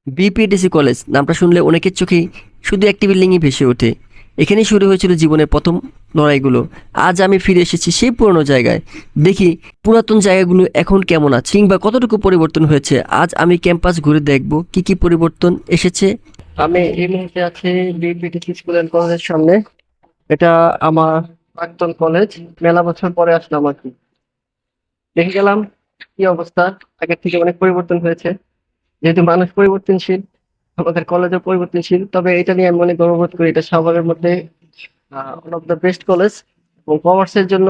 বিপিডিসি college নামটা শুনলে অনেকের চোখেই শুধু একটি বিল্ডিংই ভেসে ওঠে। এখানেই শুরু হয়েছিল জীবনের প্রথম লড়াইগুলো। আজ আমি ফিরে এসেছি সেই পুরনো জায়গায়। দেখি পুরাতন জায়গাগুলো এখন কেমন আছে কিংবা কতটুকু পরিবর্তন হয়েছে। আজ আমি ক্যাম্পাস ঘুরে দেখব কি কি পরিবর্তন এসেছে। আমি এই মুহূর্তে আছি বিপিডিসি স্কুল অ্যান্ড কলেজের সামনে। এটা আমার প্রাক্তন কলেজ। মেলা বছর পরে আসলাম আর কি। দেখে গেলাম কি অবস্থা। আগের থেকে অনেক পরিবর্তন হয়েছে। যেহেতু মানুষ পরিবর্তনশীল, আমাদের কলেজও পরিবর্তনশীল, তবে এটা নিয়ে আমি অনেক গর্ববোধ করি। এটা সাভারের মধ্যে one of the best college, এবং কমার্সের জন্য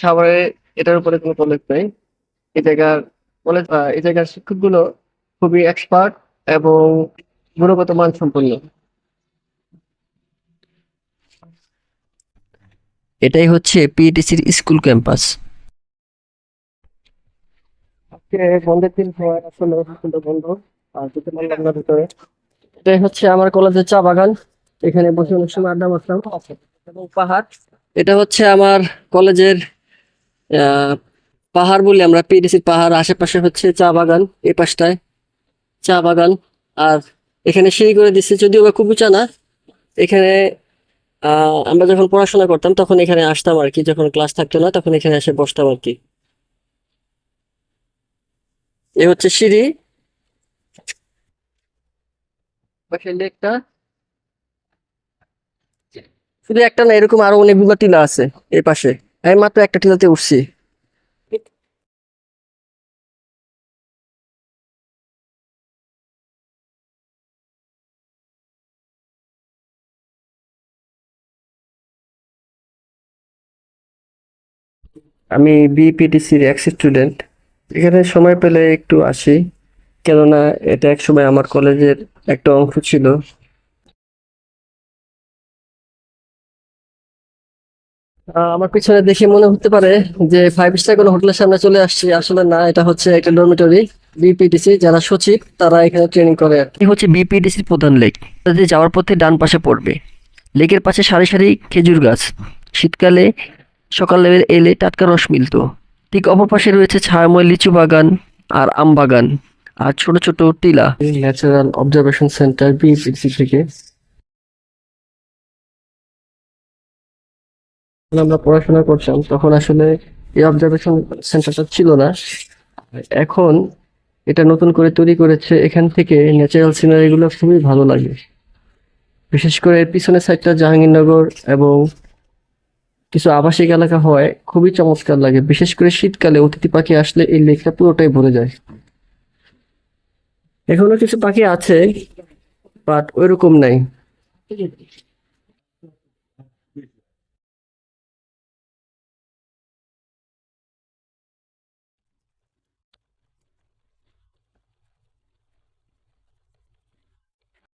সাভারে এটার উপরে কোনো কলেজ নেই। এই জায়গার কলেজ, এই জায়গার শিক্ষকগুলো খুবই এক্সপার্ট এবং গুণগত মান সম্পন্ন। এটাই হচ্ছে পিটিসির স্কুল ক্যাম্পাস। আজকে বন্ধের দিন হওয়ায় আসলে স্কুলটা বন্ধ, আর যেতে পারলাম না ভিতরে। এটাই হচ্ছে আমার কলেজের চা বাগান। এখানে বসে অনেক সময় আড্ডা মারতাম। এবং পাহাড়, এটা হচ্ছে আমার কলেজের আহ পাহাড় বলি আমরা, পিডিসির পাহাড়। আশেপাশে হচ্ছে চা বাগান, এই পাশটায় চা বাগান। আর এখানে সিঁড়ি করে দিচ্ছে, যদিও বা খুব উঁচা না। এখানে আমরা যখন পড়াশোনা করতাম তখন এখানে আসতাম আর কি, যখন ক্লাস থাকতো না তখন এখানে এসে বসতাম আর কি। এই হচ্ছে সিঁড়ি, পাশে লেকটা। শুধু একটা না, এরকম আরো অনেকগুলো টিলা আছে এই পাশে। আমি মাত্র একটা টিলাতে উঠছি। আমি বিপিটিসির এক্স স্টুডেন্ট। এখানে সময় পেলে একটু আসি, কেননা এটা এক সময় আমার কলেজের একটা অংশ ছিল। আমার পিছনে দেখে মনে হতে পারে যে 5 স্টার কোনো হোটেলের সামনে চলে আসছি, আসলে না, এটা হচ্ছে একটা ডরমিটরি। বিপিটিসি যারা সচিব তারা এখানে ট্রেনিং করে। এই হচ্ছে বিপিটিসির প্রধান লেক। তাদের যাওয়ার পথে ডান পাশে পড়বে। লেকের পাশে সারি সারি খেজুর গাছ। শীতকালে সকালে এলে টাটকা রস মিলতো। ঠিক অপর পাশে রয়েছে ছায়াময় লিচু বাগান আর আম বাগান, আর ছোট ছোট টিলা। ন্যাচারাল অবজারভেশন সেন্টার বিপিসি থেকে যখন আমরা পড়াশোনা করতাম তখন আসলে এই অবজারভেশন সেন্টারটা ছিল না। এখন এটা নতুন করে তৈরি করেছে। এখান থেকে ন্যাচারাল সিনারি গুলো খুবই ভালো লাগে। বিশেষ করে এর পিছনের সাইডটা জাহাঙ্গীরনগর এবং কিছু আবাসিক এলাকা হয়, খুবই চমৎকার লাগে। বিশেষ করে শীতকালে অতিথি পাখি আসলে এই লেকটা পুরোটাই ভরে যায়। এখনো কিছু পাখি আছে, বাট ওইরকম নাই।